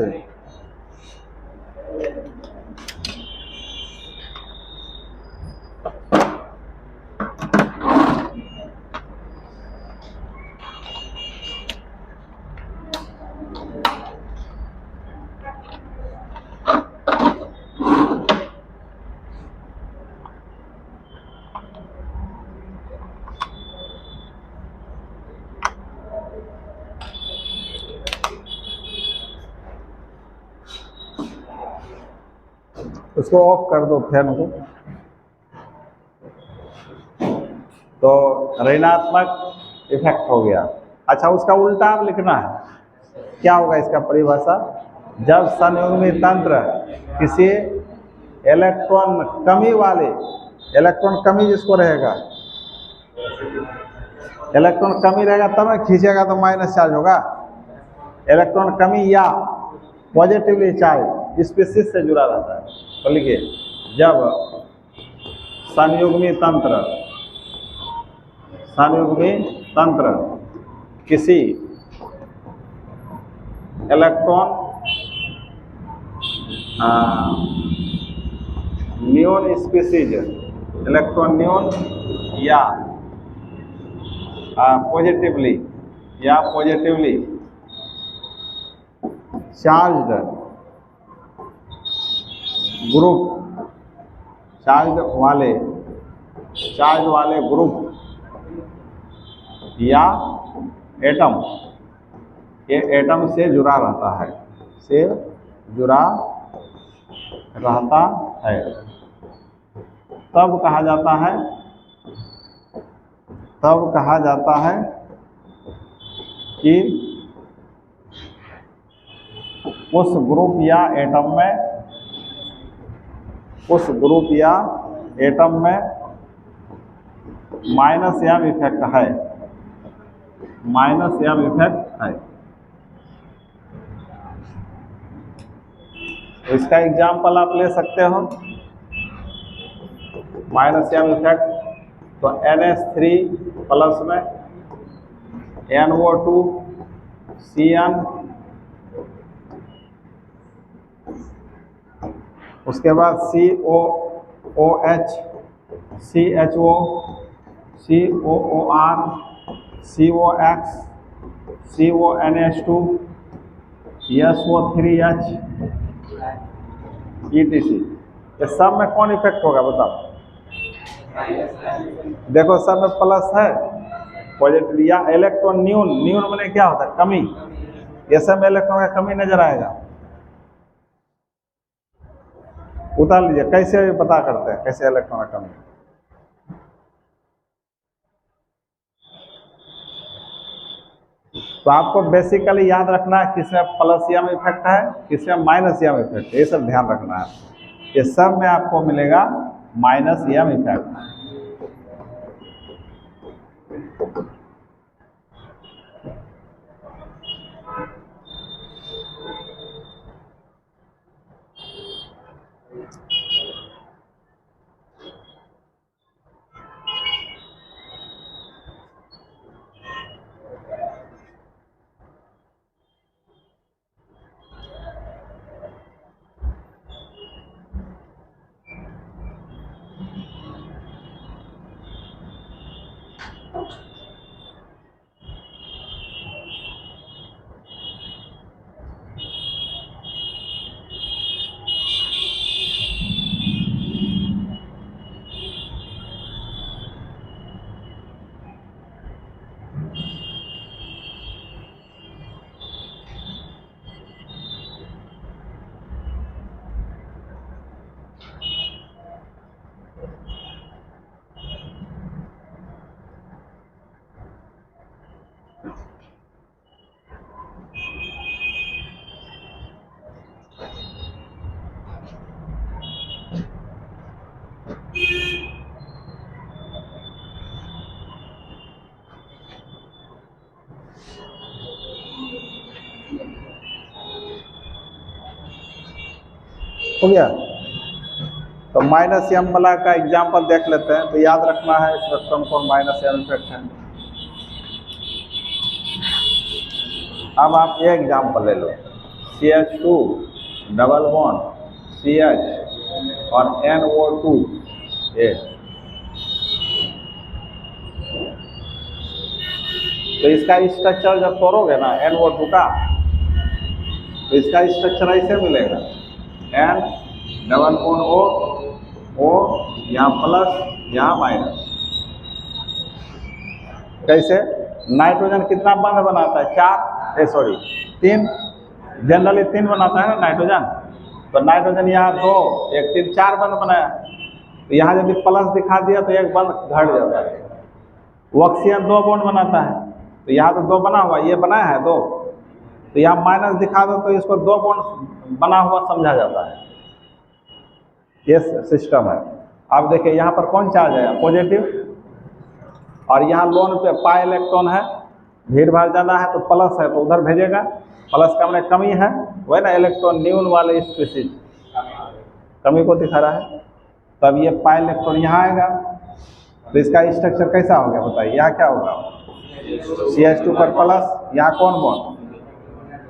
उसको ऑफ कर दो फैन को। तो ऋणात्मक इफेक्ट हो गया। अच्छा, उसका उल्टा अब लिखना है। क्या होगा इसका परिभाषा? जब संयुग्मी तंत्र किसी इलेक्ट्रॉन कमी वाले, इलेक्ट्रॉन कमी जिसको रहेगा, इलेक्ट्रॉन कमी रहेगा तब ना खींचेगा तो माइनस चार्ज होगा। इलेक्ट्रॉन कमी या पॉजिटिवली चार्ज स्पीशीज से जुड़ा रहता है। तो लिखिए, जब संयुग्मी तंत्र किसी इलेक्ट्रॉन न्यून स्पीशीज, इलेक्ट्रॉन न्यून या पॉजिटिवली चार्ज्ड ग्रुप, चार्ज वाले ग्रुप या एटम, ये एटम से जुड़ा रहता है, तब कहा जाता है कि उस ग्रुप या एटम में उस ग्रुप या एटम में माइनस एम इफेक्ट है, माइनस एम इफेक्ट है। इसका एग्जाम्पल आप ले सकते हो, माइनस एम इफेक्ट। तो NH3 प्लस में NO2 CN, उसके बाद COOH CHO COOR COX CONH2 SO3H ETC। ये सब में कौन इफेक्ट होगा बताओ? देखो सब में प्लस है, पॉजिटिव या इलेक्ट्रॉन न्यून, न्यून मैंने क्या होता है? कमी। ये सब में इलेक्ट्रॉन का कमी नजर आएगा। उतार लीजिए, कैसे पता करते हैं कैसे इलेक्ट्रॉन का कमी? तो आपको बेसिकली याद रखना है किसमें प्लस एम इफेक्ट है, किसमें माइनस एम इफेक्ट है, ये सब ध्यान रखना है। ये सब में आपको मिलेगा माइनस एम इफेक्ट। हो गया? तो माइनस एम वाला का एग्जाम्पल देख लेते हैं। तो याद रखना है स्पेक्ट्रम को माइनस एम इफेक्ट है। अब आप ये एग्जाम्पल ले लो, CH2 डबल बॉन्ड CH और NO2 ये। तो इसका स्ट्रक्चर जब तोड़ोगे ना NO2 का, तो इसका स्ट्रक्चर ऐसे मिलेगा, N डबल बॉन्ड O यहाँ प्लस यहाँ माइनस। कैसे? नाइट्रोजन कितना बंध बनाता है? 3। जनरली 3 बनाता है ना नाइट्रोजन। तो नाइट्रोजन यहाँ 2 1 3 4 बंध बनाया। तो यहाँ यदि प्लस दिखा दिया तो एक बंध घट जाता है। ऑक्सीजन 2 बॉन्ड बनाता है, तो यहाँ तो 2 बना हुआ, ये बनाया है 2, तो यहाँ माइनस दिखा दो तो इसको 2 बॉन्ड बना हुआ समझा जाता है। ये सिस्टम है। अब देखिए यहाँ पर कौन चार्ज है? पॉजिटिव। और यहाँ लोन पे पाई इलेक्ट्रॉन है, भीड़ भाड़ ज़्यादा है तो प्लस है तो उधर भेजेगा, प्लस का मैंने कमी है, वही ना इलेक्ट्रॉन न्यून वाले स्पीशीज कमी को दिखा रहा है। तब ये पाई इलेक्ट्रॉन यहाँ आएगा। तो इसका स्ट्रक्चर कैसा हो गया बताइए? यहाँ क्या होगा? CH2 पर प्लस, यहाँ कौन बॉन्ड?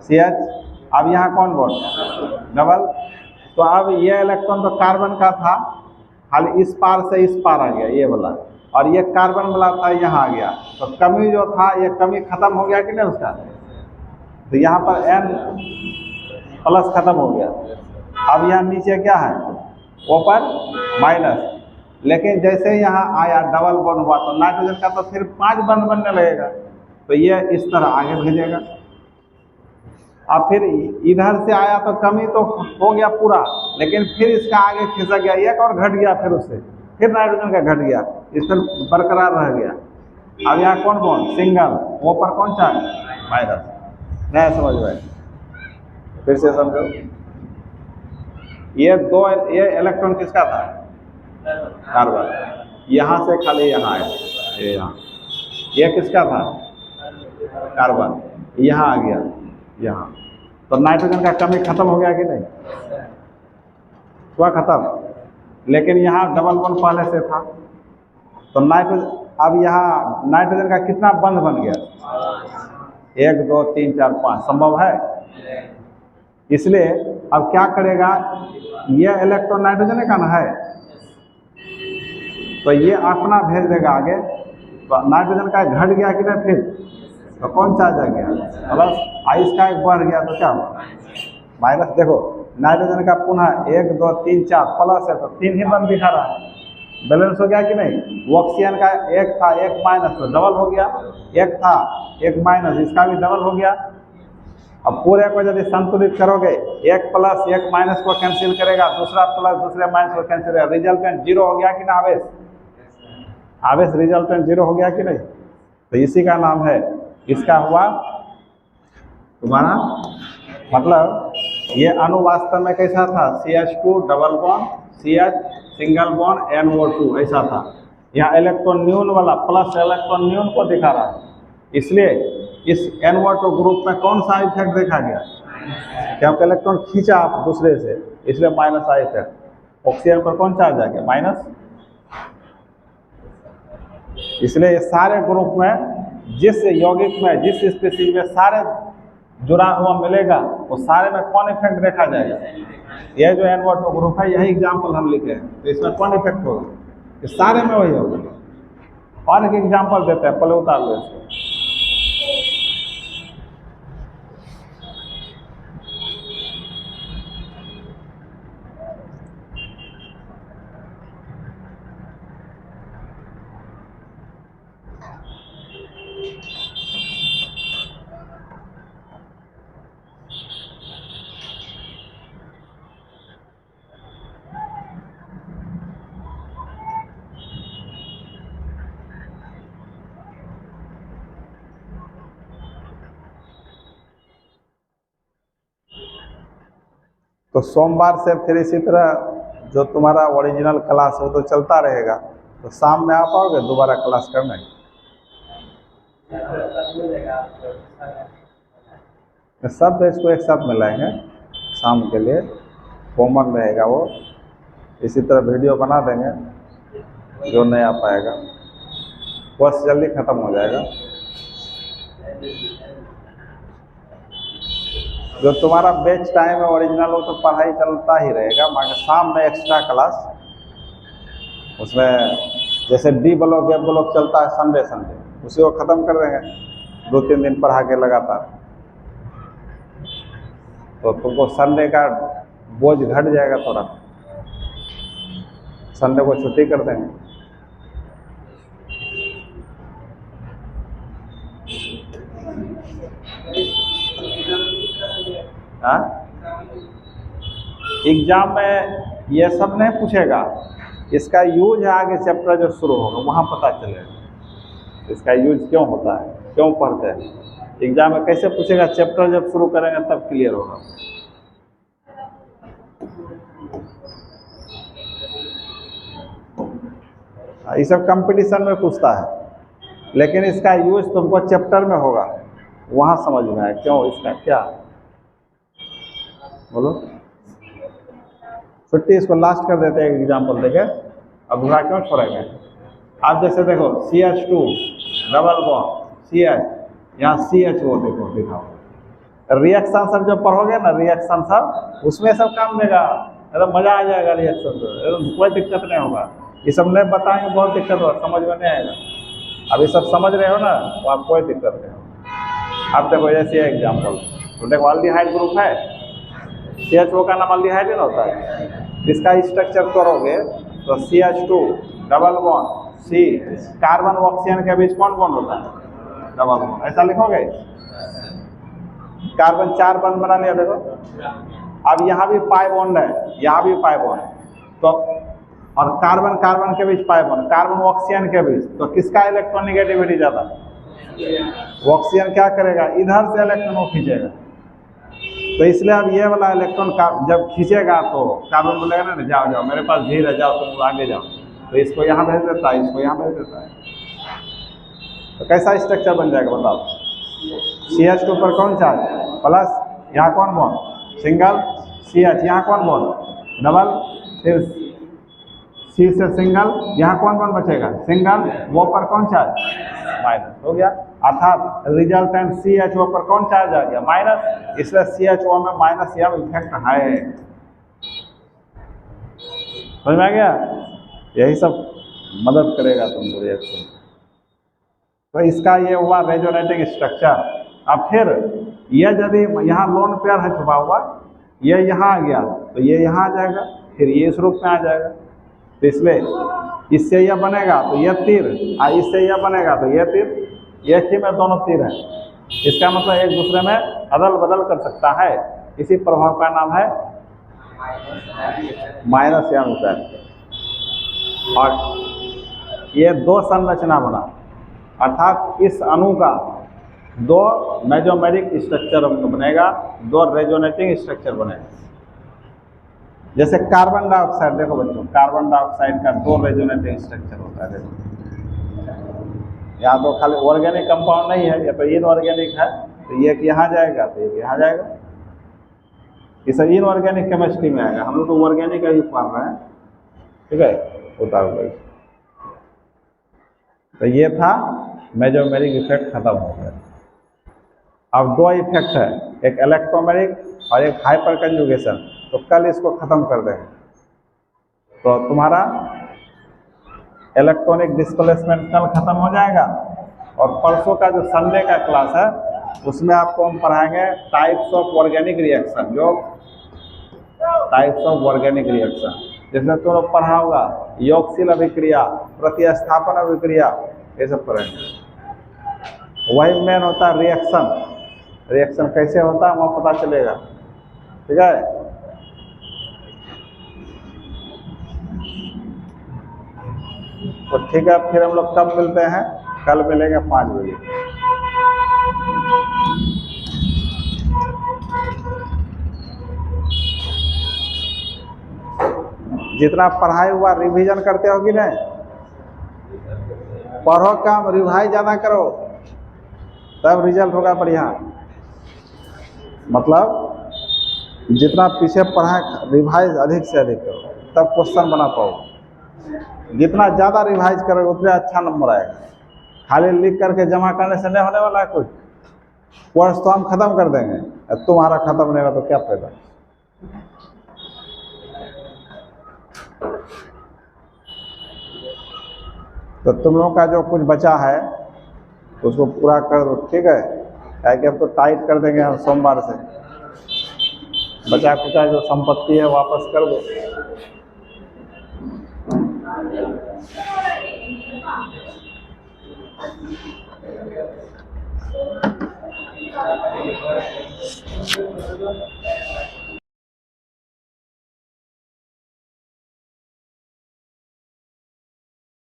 CH। अब यहाँ कौन बॉन्ड? डबल। तो अब ये इलेक्ट्रॉन तो कार्बन का था, खाली इस पार से इस पार आ गया ये वाला, और ये कार्बन वाला था यहाँ आ गया। तो कमी जो था ये कमी खत्म हो गया कि नहीं उसका? तो यहाँ पर N प्लस खत्म हो गया। अब यहाँ नीचे क्या है? ऊपर माइनस। लेकिन जैसे यहाँ आया डबल बॉन्ड हुआ तो नाइट्रोजन का तो फिर 5 बंध बनने लगेगा, तो ये इस तरह आगे भेजेगा। अब फिर इधर से आया तो कमी तो हो गया पूरा, लेकिन फिर इसका आगे खिसक गया, एक और घट गया, फिर उससे फिर नाइट्रोजन का घट गया, इस पर बरकरार रह गया। अब यहाँ कौन बॉन्ड? सिंगल। वो पर कौन सा? माइनस। नहीं समझ में? फिर से समझो। ये इलेक्ट्रॉन किसका था? कार्बन। यहाँ से खाली यहाँ आया, ये यहाँ, ये किसका था? कार्बन। यहाँ आ गया, यहाँ, तो नाइट्रोजन का कमी खत्म हो गया कि नहीं? हुआ खत्म। लेकिन यहाँ डबल बॉन्ड पहले से था, तो नाइट्रोजन, अब यहाँ नाइट्रोजन का कितना बंध बन गया? 1 2 3 4 5। संभव है? इसलिए अब क्या करेगा, ये इलेक्ट्रॉन नाइट्रोजन का ना है, तो ये अपना भेज देगा आगे, तो नाइट्रोजन का घट गया कि नहीं? फिर तो कौन चार्ज आ गया? प्लस। आइस का एक बढ़ गया तो क्या हुआ? माइनस। देखो नाइट्रोजन का पुनः 1 2 3 4 प्लस है, तो 3 ही बंद दिखा रहा है। बैलेंस हो गया कि नहीं? ऑक्सीजन का 1 था 1 माइनस, तो डबल हो गया। 1 था 1 माइनस, इसका भी डबल हो गया। अब पूरे को यदि संतुलित करोगे, 1 प्लस 1 माइनस को कैंसिल करेगा, दूसरा प्लस दूसरे माइनस को कैंसिल करेगा, रिजल्टेंट 0 हो गया कि ना? आवेश, आवेश रिजल्टेंट 0 हो गया कि नहीं? तो इसी का नाम है, इसका हुआ तुम्हारा मतलब, ये अणु वास्तव में कैसा था? CH2 double bond, CH single bond, NO2 ऐसा था। यहाँ इलेक्ट्रॉन न्यून वाला प्लस इलेक्ट्रॉन न्यून को दिखा रहा है, इसलिए इस NO2 ग्रुप में कौन सा इफेक्ट देखा गया? क्योंकि इलेक्ट्रॉन खींचा आप दूसरे से, इसलिए माइनस आई इफेक्ट। ऑक्सीजन पर कौन चार्ज आ गया? माइनस। इसलिए ये सारे ग्रुप में जिस यौगिक में, जिस स्पीशीज में सारे जुड़ा हुआ मिलेगा, वो सारे में कौन इफेक्ट देखा जाएगा? ये जो NO2 ग्रुप है, यही एग्जाम्पल हम लिखे हैं, तो इसमें कौन इफेक्ट होगा? ये सारे में वही होगा। और एक एग्जाम्पल देते हैं, पहले उतार लो इसको। तो सोमवार से फिर इसी तरह जो तुम्हारा ओरिजिनल क्लास हो तो चलता रहेगा, तो शाम में आ पाओगे दोबारा क्लास करने? सब इसको एक साथ मिलाएंगे शाम के लिए, कॉमन रहेगा वो। इसी तरह वीडियो बना देंगे, जो नहीं आ पाएगा कोर्स जल्दी ख़त्म हो जाएगा। जो तुम्हारा बैच टाइम है ओरिजिनल, वो तो पढ़ाई चलता ही रहेगा, मगर शाम में एक्स्ट्रा क्लास, उसमें जैसे डी ब्लॉक एफ ब्लॉक चलता है संडे संडे, उसी को ख़त्म कर देंगे 2-3 दिन पढ़ा के लगातार, तो तुमको संडे का बोझ घट जाएगा थोड़ा, संडे को छुट्टी कर देंगे। हाँ, एग्जाम में ये सब नहीं पूछेगा, इसका यूज है आगे चैप्टर जो शुरू होगा वहाँ पता चलेगा इसका यूज क्यों होता है, क्यों पढ़ते हैं। एग्जाम में कैसे पूछेगा, चैप्टर जब शुरू करेंगे तब क्लियर होगा। ये सब कंपटीशन में पूछता है, लेकिन इसका यूज तुमको चैप्टर में होगा, वहाँ समझ में आए क्यों, इसका क्या। बोलो, छुट्टी इसको लास्ट कर देते हैं एग्जाम्पल देके, अधूरा क्यों छोड़ेंगे। आप जैसे देखो CH2 डबल बॉन्ड CH, यहाँ CHO देखो दिखाओ। रिएक्शन सब जो पढ़ोगे ना, रिएक्शन सब उसमें सब काम देगा, एकदम मज़ा आ जाएगा रिएक्शन से, एकदम कोई दिक्कत नहीं होगा। ये सब नहीं बताएंगे बहुत दिक्कत होगा, समझ में नहीं आएगा। अब ये सब समझ रहे हो ना, तो आप कोई दिक्कत नहीं होगा। आप देखो जैसे एग्जाम्पल, तो देखो अल्डिहाइड ग्रुप है, CHO का नाम अल्डिहाइड ना होता है, इसका स्ट्रक्चर करोगे तो CH2 double bond C, carbon oxygen के बीच कौन बॉन्ड होता है? Double bond. ऐसा लिखोगे, कार्बन 4 बॉन्ड बना लिया। देखो अब यहाँ भी पाई बॉन्ड है, यहाँ भी पाई बॉन्ड है, तो और कार्बन कार्बन के बीच पाई बॉन्ड, कार्बन ऑक्सीजन के बीच, तो किसका इलेक्ट्रोनेगेटिविटी ज़्यादा? ऑक्सीजन क्या करेगा, इधर से इलेक्ट्रॉन को खींचेगा, तो इसलिए अब ये वाला इलेक्ट्रॉन का जब खींचेगा तो कार्बन बोलेगा ना जाओ जाओ मेरे पास भीड़ है, जाओ तुम आगे जाओ, तो इसको यहाँ भेज देता है, इसको यहाँ भेज देता है। तो कैसा स्ट्रक्चर बन जाएगा बताओ? CH के ऊपर कौन चार्ज प्लस, यहाँ कौन बॉन्ड सिंगल, CH यहाँ कौन बॉन्ड डबल, फिर C से सिंगल, यहाँ कौन बॉन्ड बचेगा सिंगल, वो पर कौन चार्ज माइनस, हो गया। अर्थात रिजल्टेंट CHO पर कौन चार्ज आ गया माइनस, इसलिए CHO में माइनस यह इफेक्ट है। समझ में आ गया? यही सब मदद करेगा तुमको रिएक्शन। तो इसका ये हुआ रेजोनेटिंग स्ट्रक्चर। अब फिर ये यदि यहाँ लोन पेयर है छुपा हुआ, ये यहाँ आ गया तो ये यहाँ आ जाएगा, फिर ये इस रूप में आ जाएगा। तो इसलिए इससे यह बनेगा तो यह तीर, और इससे यह बनेगा तो यह तीर, एक ही में दोनों तीर हैं। इसका मतलब एक दूसरे में अदल बदल कर सकता है। इसी प्रभाव का नाम है माइनस यंग इफेक्ट। और ये दो संरचना बना, अर्थात इस अणु का दो मेजोमेरिक स्ट्रक्चर बनेगा, दो रेजोनेटिंग स्ट्रक्चर बनेगा। जैसे कार्बन डाइऑक्साइड, देखो बच्चों, कार्बन डाइऑक्साइड का दो रेजोनेटिंग स्ट्रक्चर होता है। देखो यहाँ तो खाली ऑर्गेनिक कंपाउंड नहीं है, ये तो इनऑर्गेनिक है, तो ये यहाँ जाएगा तो ये यहाँ जाएगा। ये सब इनऑर्गेनिक केमिस्ट्री में आएगा, हम लोग तो ऑर्गेनिक ही पढ़ रहे हैं, ठीक है। उतार दो। तो ये था मेजोमेरिक इफेक्ट, खत्म हो गया। अब दो इफेक्ट है, एक इलेक्ट्रोमेरिक और एक हाइपर कंजुगेशन। तो कल इसको खत्म कर देंगे। तो तुम्हारा इलेक्ट्रॉनिक डिस्प्लेसमेंट कल खत्म हो जाएगा। और परसों का जो संडे का क्लास है उसमें आपको हम पढ़ाएंगे टाइप्स ऑफ ऑर्गेनिक रिएक्शन। जो टाइप्स ऑफ ऑर्गेनिक रिएक्शन जिसमें तुम लोग पढ़ा होगा योगशील अभिक्रिया, प्रतिस्थापन अभिक्रिया, ये सब पढ़ेंगे। वही मेन होता है रिएक्शन। रिएक्शन कैसे होता है वह पता चलेगा, ठीक है। तो ठीक है, फिर हम लोग कब मिलते हैं? कल मिलेंगे 5 बजे। जितना पढ़ाई हुआ रिवीजन करते हो कि नहीं? पढ़ो कम, रिवाइज ज़्यादा करो, तब रिजल्ट होगा बढ़िया। मतलब जितना पीछे पढ़ा रिवाइज अधिक से अधिक करो, तब क्वेश्चन बना पाओ। जितना ज़्यादा रिवाइज करोगे उतना अच्छा नंबर आएगा। खाली लिख करके जमा करने से नहीं होने वाला है कुछ। कोर्स तो हम ख़त्म कर देंगे, अब तुम्हारा ख़त्म नहीं होगा तो क्या फायदा। तो तुम लोगों का जो कुछ बचा है उसको पूरा कर दो, ठीक है। क्या कि अब तो टाइट कर देंगे हम सोमवार से। बचा कुचा जो संपत्ति है वापस कर दो।